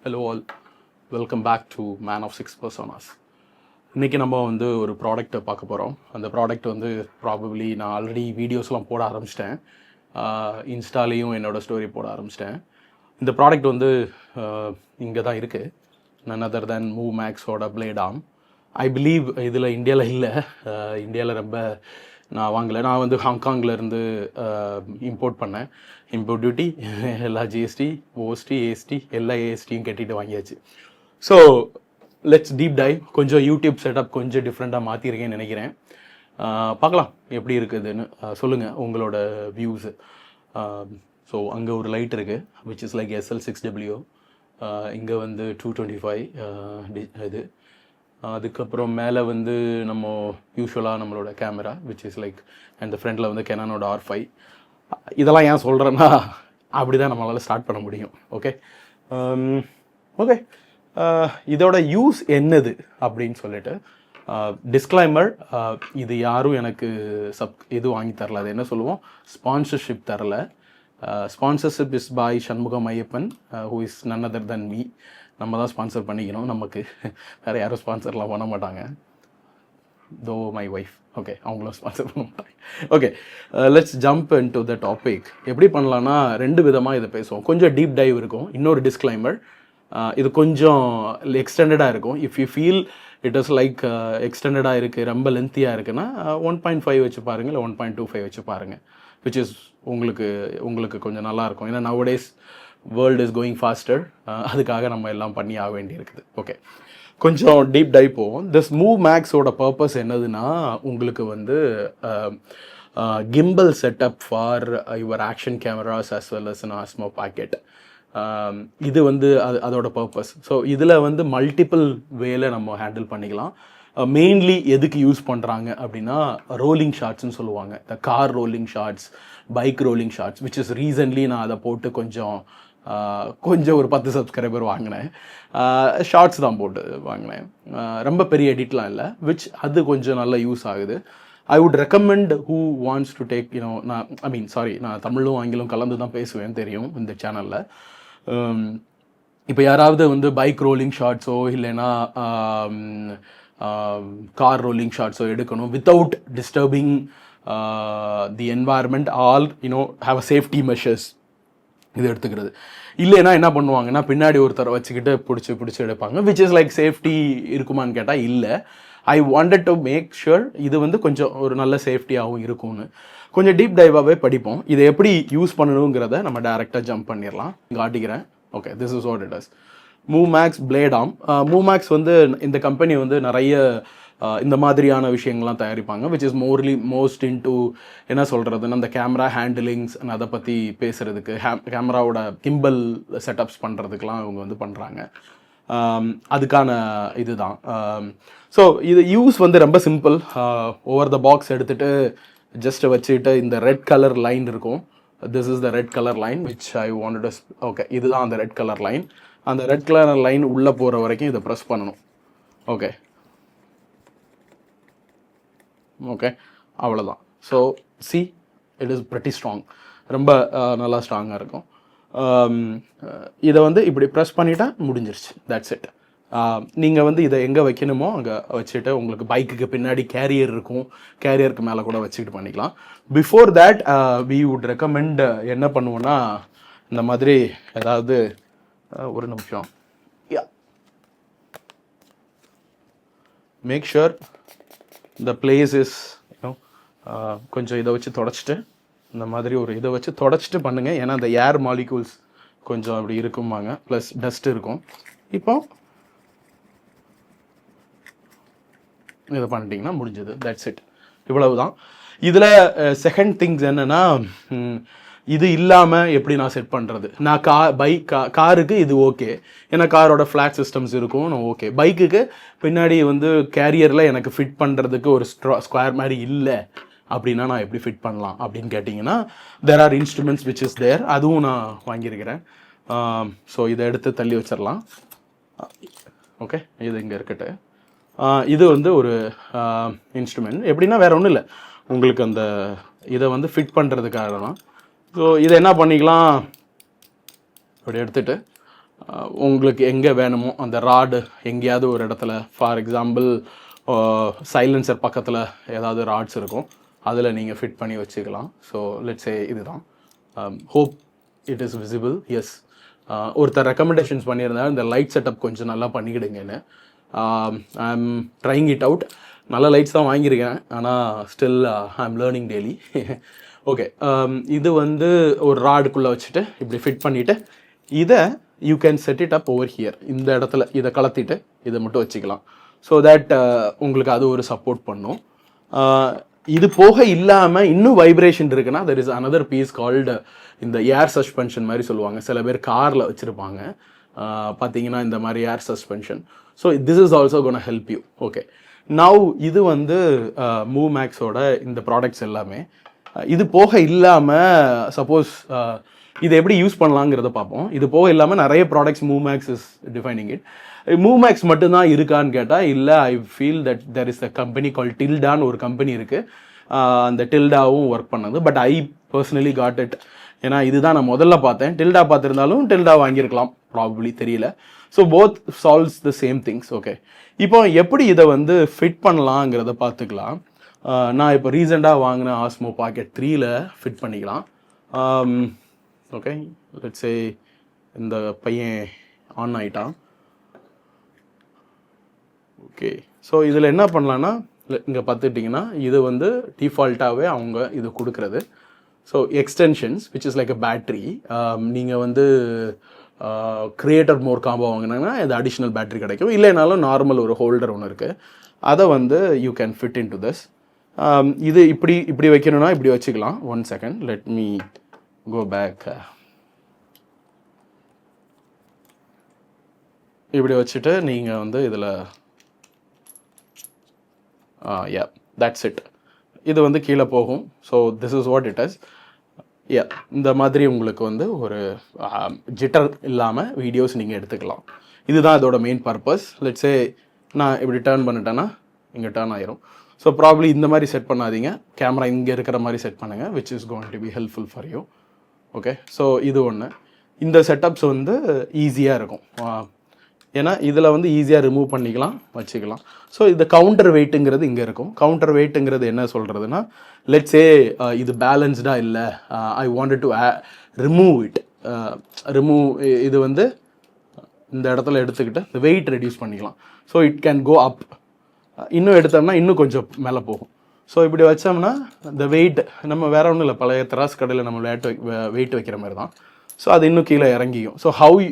Hello all, welcome back to man of six personas. இன்றைக்கி நம்ம வந்து ஒரு ப்ராடக்ட்டை பார்க்க போகிறோம். அந்த ப்ராடக்ட் வந்து ப்ராபப்ளி நான் ஆல்ரெடி வீடியோஸ்லாம் போட ஆரம்பிச்சிட்டேன். இன்ஸ்டாலேயும் என்னோடய ஸ்டோரி போட ஆரம்பிச்சிட்டேன். இந்த ப்ராடக்ட் வந்து இங்கே தான் இருக்குது. நன் அதர் தேன் மூவ் மேக்ஸோட பிளேட் ஆர்ம். ஐ பிலீவ் இதில் இந்தியாவில் இல்லை. இந்தியாவில் ரொம்ப நான் வாங்கலை. நான் வந்து ஹாங்காங்லேருந்து இம்போர்ட் பண்ணேன். இம்போர்ட் டியூட்டி எல்லா ஜிஎஸ்டி, ஓஎஸ்டி, ஏஎஸ்டி எல்லா ஏஎஸ்டியும் கட்டிட்டு வாங்கியாச்சு. So let's deep dive. கொஞ்சம் யூடியூப் செட்டப் கொஞ்சம் டிஃப்ரெண்ட்டாக மாற்றிருக்கேன்னு நினைக்கிறேன். பார்க்கலாம் எப்படி இருக்குதுன்னு. சொல்லுங்கள் உங்களோட வியூஸு. ஸோ அங்கே ஒரு லைட் இருக்குது விச் இஸ் லைக் SL6W. இங்கே வந்து 225 இது. அதுக்கப்புறம் மேலே வந்து நம்ம யூஸ்வலாக நம்மளோட camera which is like and ஃப்ரண்டில் வந்து கெனானோட R5. இதெல்லாம் ஏன் சொல்கிறேன்னா அப்படி தான் நம்மளால் ஸ்டார்ட் பண்ண முடியும். ஓகே ஓகே இதோட யூஸ் என்னது அப்படின்னு சொல்லிட்டு டிஸ்க்ளைமர். இது யாரும் எனக்கு இது வாங்கி தரல. அது என்ன சொல்லுவோம், ஸ்பான்சர்ஷிப் தரல. Sponsorship is by Shanmugam Ayyappan, who is none other than me. நம்ம தான் ஸ்பான்சர் பண்ணிக்கணும். நமக்கு வேறு யாரும் ஸ்பான்சர்லாம் பண்ண மாட்டாங்க. தோ மை ஒய்ஃப், ஓகே, அவங்களும் ஸ்பான்சர் பண்ண மாட்டாங்க. Okay, let's jump in to the topic. எப்படி பண்ணலான்னா ரெண்டு விதமாக இதை பேசுவோம். கொஞ்சம் டீப் டைவ் இருக்கும். இன்னொரு டிஸ்க்ளைமர், இது கொஞ்சம் எக்ஸ்டெண்டடாக இருக்கும். If you feel it is like எக்ஸ்டெண்டடாக இருக்குது, ரொம்ப லென்த்தியாக இருக்குன்னா 1.5 வச்சு பாருங்கள், இல்லை 1.25 வச்சு பாருங்கள். விச் இஸ் உங்களுக்கு கொஞ்சம் நல்லாயிருக்கும். ஏன்னா nowadays world is going faster. அதுக்காக நம்ம எல்லாம் பண்ணி ஆக வேண்டியிருக்குது. ஓகே, கொஞ்சம் டீப் டைவ் போவோம். திஸ் மூவ் மேக்ஸோட பர்பஸ் என்னதுன்னா, உங்களுக்கு வந்து gimbal setup for your action cameras as well as an Osmo pocket. இது வந்து அதோட பர்பஸ். ஸோ இதில் வந்து மல்டிபிள் வேல நம்ம ஹேண்டில் பண்ணிக்கலாம். மெயின்லி எதுக்கு யூஸ் பண்ணுறாங்க அப்படின்னா ரோலிங் ஷாட்ஸ்ன்னு சொல்லுவாங்க. இந்த car rolling shots, bike rolling shots, which is recently நான் அதை போட்டு கொஞ்சம் ஒரு 10 சப்ஸ்கிரைபர் வாங்கினேன். ஷார்ட்ஸ் தான் போட்டு வாங்கினேன். ரொம்ப பெரிய எடிட்லாம் இல்லை. அது கொஞ்சம் நல்லா யூஸ் ஆகுது. I would recommend who wants to take நான் தமிழும் ஆங்கிலம் கலந்து தான் பேசுவேன், தெரியும் இந்த சேனலில். இப்போ யாராவது வந்து பைக் ரோலிங் ஷாட்ஸோ இல்லைன்னா கார் ரோலிங் ஷாட்ஸோ எடுக்கணும் without disturbing the environment, all have a safety measures, இது எடுத்துக்கிறது. இல்லைன்னா என்ன பண்ணுவாங்கன்னா பின்னாடி ஒருத்தரை வச்சுக்கிட்டு பிடிச்சி எடுப்பாங்க. விச் இஸ் லைக் சேஃப்டி இருக்குமான்னு கேட்டால் இல்லை. I wanted to make sure இது வந்து கொஞ்சம் ஒரு நல்ல சேஃப்டியாகவும் இருக்கும்னு கொஞ்சம் டீப் டைவாகவே படிப்போம். இதை எப்படி யூஸ் பண்ணணுங்கிறத நம்ம டேரெக்டாக ஜம்ப் பண்ணிடலாம். காட்டிக்கிறேன். Okay, this is what it is. Move max plate arm. Move max வந்து இந்த கம்பெனி வந்து நிறைய இந்த மாதிரியான விஷயங்கள்லாம் தயாரிப்பாங்க. விச் இஸ் மோஸ்ட் இன்டு என்ன சொல்கிறதுன்னா அந்த கேமரா ஹேண்டிலிங்ஸ் அதை பற்றி பேசுகிறதுக்கு, கேமராவோட கிம்பல் செட்டப்ஸ் பண்ணுறதுக்கெலாம் இவங்க வந்து பண்ணுறாங்க. அதுக்கான இதுதான். ஸோ இது யூஸ் வந்து ரொம்ப சிம்பிள். ஓவர் த பாக்ஸ் எடுத்துகிட்டு ஜஸ்ட் வச்சுட்டு இந்த ரெட் கலர் லைன் இருக்கும். This is the red colour line which I wanted to. Okay, இதுதான் அந்த ரெட் கலர் லைன். அந்த ரெட் கலர் லைன் உள்ளே போகிற வரைக்கும் இதை ப்ரெஸ் பண்ணணும். ஓகே ஓகே, அவ்வளோதான். So C, it is pretty strong. ரொம்ப நல்லா ஸ்ட்ராங்காக இருக்கும். இதை வந்து இப்படி ப்ரெஸ் பண்ணிட்டா முடிஞ்சிருச்சு. That's it. நீங்கள் வந்து இதை எங்கே வைக்கணுமோ அங்கே வச்சுட்டு, உங்களுக்கு பைக்குக்கு பின்னாடி கேரியர் இருக்கும், கேரியருக்கு மேலே கூட வச்சுக்கிட்டு பண்ணிக்கலாம். Before that we would recommend என்ன பண்ணுவோன்னா, இந்த மாதிரி ஏதாவது ஒரு நிமிஷம், make sure the place is கொஞ்சம் இதை வச்சு தொடச்சிட்டு, இந்த மாதிரி ஒரு இதை வச்சு தொடச்சிட்டு பண்ணுங்கள். ஏன்னா அந்த ஏர் மாலிகூல்ஸ் கொஞ்சம் அப்படி இருக்குமாங்க, ப்ளஸ் டஸ்ட் இருக்கும். இப்போ இதை பண்ணிட்டீங்கன்னா முடிஞ்சது. That's it. இவ்வளவு தான். இதில் செகண்ட் திங்ஸ் என்னென்னா, இது இல்லாமல் எப்படி நான் செட் பண்ணுறது. நான் காருக்கு இது ஓகே, ஏன்னா காரோட ஃப்ளாட் சிஸ்டம்ஸ் இருக்கும், நான் ஓகே. பைக்குக்கு பின்னாடி வந்து கேரியரில் எனக்கு ஃபிட் பண்ணுறதுக்கு ஒரு ஸ்கொயர் மாதிரி இல்லை அப்படின்னா நான் எப்படி ஃபிட் பண்ணலாம் அப்படின்னு கேட்டிங்கன்னா, there are instruments which is there. அதுவும் நான் வாங்கியிருக்கிறேன். ஸோ இதை எடுத்து தள்ளி வச்சிடலாம். ஓகே, இது இங்கே இருக்கட்டு. இது வந்து ஒரு இன்ஸ்ட்ருமெண்ட். எப்படின்னா வேறு ஒன்றும் இல்லை, உங்களுக்கு அந்த இதை வந்து ஃபிட் பண்ணுறதுக்காக தான். ஸோ இதை என்ன பண்ணிக்கலாம், இப்படி எடுத்துகிட்டு உங்களுக்கு எங்கே வேணுமோ அந்த ராடு எங்கேயாவது ஒரு இடத்துல, ஃபார் எக்ஸாம்பிள் சைலன்சர் பக்கத்தில் ஏதாவது ராட்ஸ் இருக்கும், அதில் நீங்கள் ஃபிட் பண்ணி வச்சுக்கலாம். ஸோ லெட்ஸே இதுதான். Hope it is visible. Yes, ஒருத்தர் ரெக்கமெண்டேஷன்ஸ் பண்ணியிருந்தாங்க இந்த லைட் செட்டப் கொஞ்சம் நல்லா பண்ணிக்கிடுங்கன்னு. I am trying it out. நல்ல லைட்ஸ் தான் வாங்கியிருக்கேன், ஆனால் still I am learning daily. Okay, இது வந்து ஒரு ராடுக்குள்ளே வச்சுட்டு இப்படி ஃபிட் பண்ணிவிட்டு இதை you can set it up over here. இந்த இடத்துல இதை கலத்திட்டு இதை மட்டும் வச்சுக்கலாம். ஸோ தட் உங்களுக்கு அது ஒரு சப்போர்ட் பண்ணும். இது போக இல்லாமல் இன்னும் வைப்ரேஷன் இருக்குன்னா there is another piece called இந்த ஏர் சஸ்பென்ஷன் மாதிரி சொல்லுவாங்க. சில பேர் காரில் வச்சுருப்பாங்க பார்த்தீங்கன்னா இந்த மாதிரி air suspension. So this is also gonna help you. Okay, now இது வந்து மூவ் மேக்ஸோட இந்த ப்ராடக்ட்ஸ் எல்லாமே. இது போக இல்லாமல் சப்போஸ் இதை எப்படி யூஸ் பண்ணலாங்கிறத பார்ப்போம். இது போக இல்லாமல் நிறைய products move max is defining it. Move max மட்டும்தான் இருக்கான்னு கேட்டால் இல்லை. I feel that there is a company call டில்டான்னு ஒரு கம்பெனி இருக்குது. அந்த டில்டாவும் ஒர்க் பண்ணது. But I personally got it. ஏன்னா இதுதான் நான் முதல்ல பார்த்தேன். டில்டா பார்த்துருந்தாலும் டில்டா வாங்கியிருக்கலாம் ப்ராபப்ளி, தெரியல. So both solves the same things. Okay, இப்போ எப்படி இதை வந்து ஃபிட் பண்ணலாங்கிறத பார்த்துக்கலாம். நான் இப்போ ரீசெண்டாக வாங்கின ஆஸ்மோ பாக்கெட் 3ல ஃபிட் பண்ணிக்கலாம். ஓகே, லெட்ஸ் சே இந்த பையன் ஆன் ஆகிட்டான். ஓகே, ஸோ இதில் என்ன பண்ணலான்னா இங்கே பார்த்துட்டிங்கன்னா இது வந்து டிஃபால்ட்டாகவே அவங்க இது கொடுக்குறது. So extensions which is like a battery. நீங்கள் வந்து கிரியேட்டர் மோர் காம்போ வாங்கினாங்கன்னா இது அடிஷ்னல் பேட்ரி கிடைக்கும். இல்லைனாலும் நார்மல் ஒரு ஹோல்டர் ஒன்று இருக்குது, அதை வந்து you can fit in to this. இது இப்படி வைக்கணும்னா இப்படி வச்சுக்கலாம். 1 second, let me go back. இப்படி வச்சுட்டு நீங்கள் வந்து இதில் யா தட்ஸ் இட். இது வந்து கீழே போகும். So this is what it is. Yeah, இந்த மாதிரி உங்களுக்கு வந்து ஒரு ஜிட்டர் இல்லாமல் வீடியோஸ் நீங்கள் எடுத்துக்கலாம். இதுதான் இதோட மெயின் பர்பஸ். லெட்ஸே நான் இப்படி டேர்ன் பண்ணிட்டேன்னா இங்கே டேர்ன் ஆயிரும். ஸோ ப்ராப்ளி இந்த மாதிரி செட் பண்ணாதீங்க, கேமரா இங்கே இருக்கிற மாதிரி செட் பண்ணுங்கள், which is going to be helpful for you. Okay, so இது ஒன்று. இந்த செட்டப்ஸ் வந்து ஈஸியாக இருக்கும். ஏன்னா இதில் வந்து ஈஸியாக ரிமூவ் பண்ணிக்கலாம், வச்சுக்கலாம். ஸோ இந்த கவுண்டர் வெயிட்டுங்கிறது இங்கே இருக்கும். கவுண்டர் வெயிட்டுங்கிறது என்ன சொல்கிறதுனா, லெட்ஸே இது பேலன்ஸ்டாக இல்லை, I wanted to remove it. இது வந்து இந்த இடத்துல எடுத்துக்கிட்டு இந்த வெயிட் ரெடியூஸ் பண்ணிக்கலாம். ஸோ இட் கேன் கோ அப். இன்னும் எடுத்தோம்னா இன்னும் கொஞ்சம் மேலே போகும். ஸோ இப்படி வச்சோம்னா இந்த வெயிட் நம்ம வேற ஒன்றும் இல்லை, பழைய திராஸ் கடையில் நம்ம வெயிட் வைக்கிற மாதிரி தான். ஸோ அது இன்னும் கீழே இறங்கியும். ஸோ ஹவு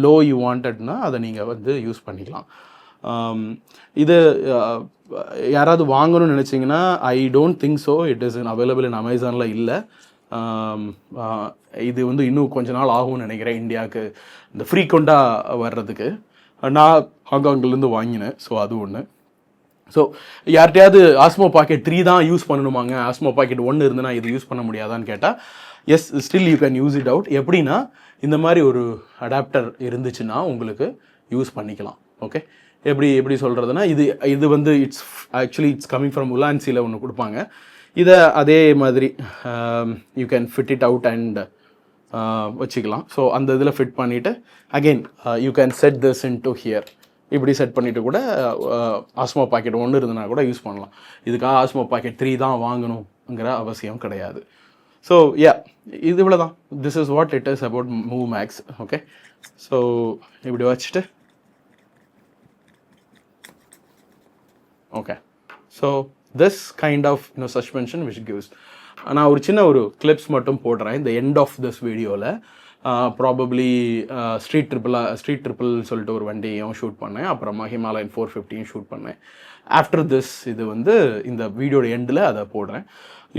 லோ யூ வாண்டட்னா அதை நீங்கள் வந்து யூஸ் பண்ணிக்கலாம். இது யாராவது வாங்கணும்னு நினச்சிங்கன்னா I don't think so. It is available in அமேசானில் இல்லை. இது வந்து இன்னும் கொஞ்ச நாள் ஆகும்னு நினைக்கிறேன் இந்தியாவுக்கு இந்த ஃப்ரீக்வெண்ட்டாக வர்றதுக்கு. நான் ஹாங்காங்லேருந்து வாங்கினேன். ஸோ அது ஒன்று. ஸோ யார்கிட்டையாவது ஆஸ்மோ பாக்கெட் 3 தான் யூஸ் பண்ணணுமாங்க, ஆஸ்மோ பாக்கெட் 1 இருந்துன்னா இது யூஸ் பண்ண முடியாதான்னு கேட்டால் yes, still you can use it out. எப்படின்னா இந்த மாதிரி ஒரு அடாப்டர் இருந்துச்சுன்னா உங்களுக்கு யூஸ் பண்ணிக்கலாம். ஓகே, எப்படி சொல்கிறதுனா இது வந்து இட்ஸ் கம்மிங் ஃப்ரம் உலான்சியில் ஒன்று கொடுப்பாங்க. இதை அதே மாதிரி you can fit it out and வச்சுக்கலாம். ஸோ அந்த இதில் ஃபிட் பண்ணிவிட்டு again you can set this in to hear. இப்படி செட் பண்ணிவிட்டு கூட ஆஸ்மோ பாக்கெட் 1 இருந்ததுனா கூட யூஸ் பண்ணலாம். இதுக்காக ஆஸ்மோ பாக்கெட் 3 தான் வாங்கணுங்கிற அவசியம் கிடையாது. ஸோ யா, இது இவ்வளோ தான். This is what it is about move max. Okay, so இப்படி வச்சுட்டு okay, so this kind of suspension which gives. நான் ஒரு சின்ன ஒரு கிளிப்ஸ் மட்டும் போடுறேன் இந்த எண்ட் ஆஃப் திஸ் வீடியோவில். ப்ராபப்ளி ஸ்ட்ரீட் ட்ரிப்பிள் சொல்லிட்டு ஒரு வண்டியும் ஷூட் பண்ணேன். அப்புறமா ஹிமாலயன் 450 ஷூட் பண்ணேன். ஆஃப்டர் திஸ் இது வந்து இந்த வீடியோட எண்டில் அதை போடுறேன்.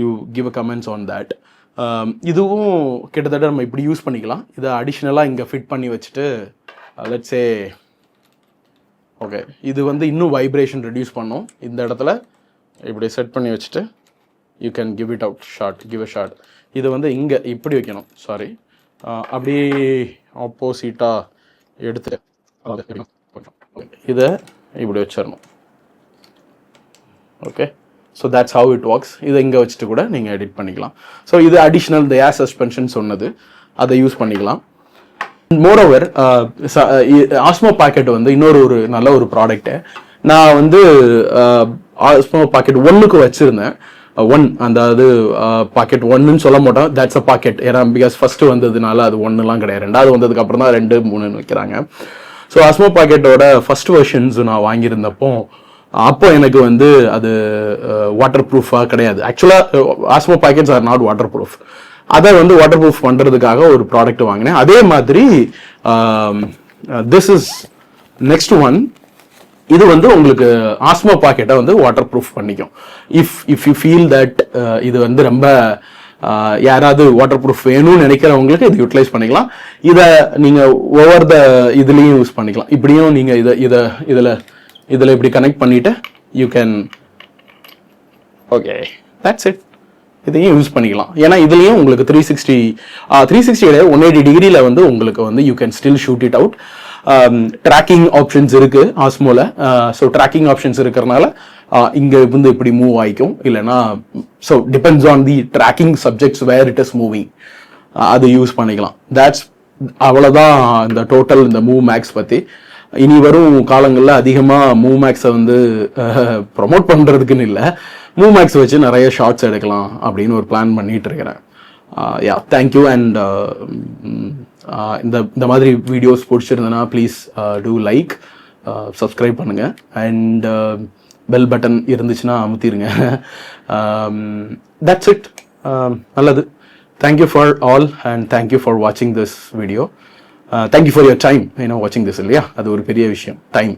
You give a comments on that. இதுவும் கிட்டத்தட்ட நம்ம இப்படி யூஸ் பண்ணிக்கலாம். இதை அடிஷ்னலாக இங்கே ஃபிட் பண்ணி வச்சுட்டு லெட்ஸே ஓகே, இது வந்து இன்னும் வைப்ரேஷன் ரெடியூஸ் பண்ணும். இந்த இடத்துல இப்படி செட் பண்ணி வச்சுட்டு you can give it out give a short. இது வந்து இங்கே இப்படி வைக்கணும், சாரி, அப்படியே ஆப்போசிட்டாக எடுத்து இதை இப்படி வச்சிடணும். Okay, so that's how it works. இதை இங்கே வச்சுட்டு கூட நீங்கள் எடிட் பண்ணிக்கலாம். ஸோ இது அடிஷ்னல் இந்த ஏர் சஸ்பென்ஷன் சொன்னது, அதை யூஸ் பண்ணிக்கலாம். மோரோவர் ஆஸ்மோ பாக்கெட் வந்து இன்னொரு ஒரு நல்ல ஒரு ப்ராடக்ட்டு. நான் வந்து ஆஸ்மோ பாக்கெட் 1க்கு வச்சிருந்தேன். அதாவது பாக்கெட் 1ன்னு சொல்ல மாட்டோம், தட்ஸ் அ பாக்கெட். ஏன்னா பிகாஸ் ஃபர்ஸ்ட் வந்ததுனால அது 1லாம் கிடையாது, 2வது வந்ததுக்கு அப்புறம் தான் 2, 3ன்னு வைக்கிறாங்க. ஸோ ஆஸ்மோ பாக்கெட்டோட ஃபர்ஸ்ட் வெர்ஷன்ஸ் நான் வாங்கியிருந்தப்போ அப்போ எனக்கு வந்து அது வாட்டர் ப்ரூஃபாக கிடையாது. ஆக்சுவலாக Osmo pockets are not waterproof. அதை வந்து வாட்டர் ப்ரூஃப் பண்ணுறதுக்காக ஒரு ப்ராடக்ட் வாங்கினேன். அதே மாதிரி திஸ் இஸ் நெக்ஸ்ட் ஒன். இது வந்து உங்களுக்கு ஆஸ்மோ பாக்கெட்டை வந்து வாட்டர் ப்ரூஃப் பண்ணிக்கும். இஃப் யூ ஃபீல் தட் இது வந்து ரொம்ப யாராவது வாட்டர் ப்ரூஃப் வேணும்னு நினைக்கிறவங்களுக்கு இது யூட்டிலைஸ் பண்ணிக்கலாம். இதை நீங்கள் ஓவர் த இதுலேயும் யூஸ் பண்ணிக்கலாம். இப்படியும் நீங்கள் இதில் இப்படி கனெக்ட் பண்ணிவிட்டு you can okay that's it. இதையும் யூஸ் பண்ணிக்கலாம். ஏன்னா இதுலேயும் உங்களுக்கு 360 கிடையாது, 180 டிகிரியில் வந்து உங்களுக்கு வந்து you can still shoot it out. Tracking options இருக்கு ஆஸ்மோல. ஸோ ட்ராக்கிங் ஆப்ஷன்ஸ் இருக்கிறனால இங்கே வந்து இப்படி மூவ் ஆகிக்கும், இல்லைன்னா so depends on the tracking subjects where it is moving. அது யூஸ் பண்ணிக்கலாம். அவ்வளோதான் இந்த டோட்டல் இந்த மூவ் மேக்ஸ் பற்றி. இனி வரும் காலங்களில் அதிகமாக மூவ் மேக்ஸை வந்து ப்ரொமோட் பண்ணுறதுக்குன்னு இல்லை, மூவ் மேக்ஸ் வச்சு நிறைய ஷார்ட்ஸ் எடுக்கலாம் அப்படின்னு ஒரு பிளான் பண்ணிட்டு இருக்கிறேன். யா, தேங்க்யூ. அண்ட் இந்த மாதிரி videos பிடிச்சிருந்தேன்னா please do like, subscribe பண்ணுங்கள், அண்ட் பெல் பட்டன் இருந்துச்சுன்னா அமுத்திடுங்க. That's it. நல்லது. Thank you for all and thank you for வாட்சிங் this video. Thank you for your time வாட்சிங் திஸ். இல்லையா, அது ஒரு பெரிய விஷயம், டைம்.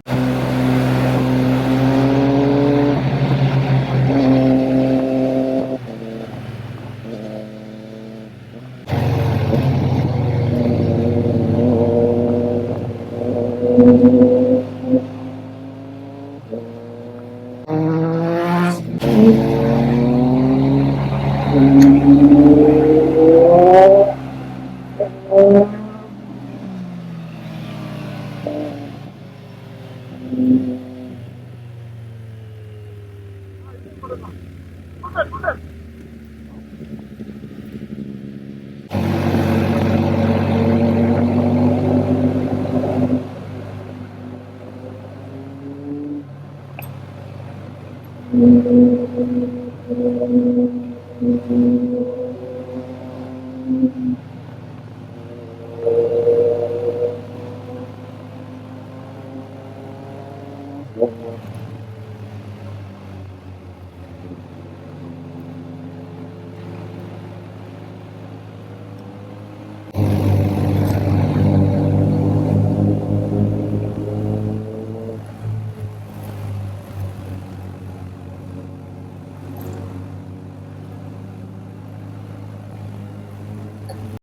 Thank you.